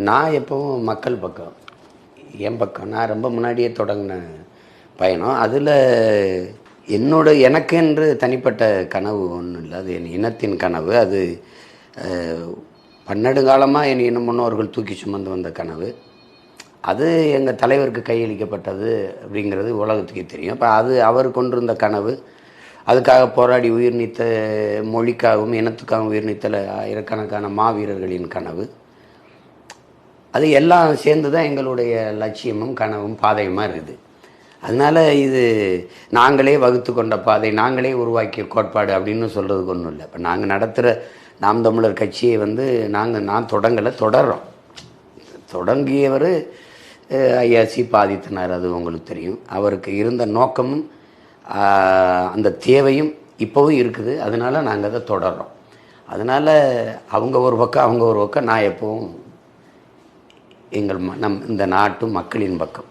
நான் எப்பவும் மக்கள் பக்கம், என் பக்கம். நான் ரொம்ப முன்னாடியே தொடங்கின பயணம். அதில் எனக்கென்று தனிப்பட்ட கனவு ஒன்றும் இல்லை. அது என் இனத்தின் கனவு. அது பன்னெடுங்காலமாக என் இன முன்னோர்கள் தூக்கி சுமந்து வந்த கனவு. அது எங்கள் தலைவருக்கு கையளிக்கப்பட்டது அப்படிங்கிறது உலகத்துக்கே தெரியும். அப்போ அது அவர் கொண்டிருந்த கனவு. அதுக்காக போராடி உயிர் நீத்த, மொழிக்காகவும் இனத்துக்காகவும் உயிர் நீத்தல ஆயிரக்கணக்கான மாவீரர்களின் கனவு. அது எல்லாம் சேர்ந்து தான் எங்களுடைய லட்சியமும் கனவும் பாதையுமாக இருக்குது. அதனால் இது நாங்களே வகுத்து கொண்ட பாதை, நாங்களே உருவாக்கிய கோட்பாடு அப்படின்னு சொல்கிறதுக்கு ஒன்றும் இல்லை. இப்போ நாங்கள் நடத்துகிற நாம் தமிழர் கட்சியை நான் தொடர்றோம். தொடங்கியவர் ஐயா ஆதித்தனார். அது உங்களுக்கு தெரியும். அவருக்கு இருந்த நோக்கமும் அந்த தேவையும் இப்போவும் இருக்குது. அதனால் நாங்கள் அதை தொடர்றோம். அதனால் அவங்க ஒரு பக்கம், நான் எப்போவும் இந்த நாட்டு மக்களின் பக்கம்.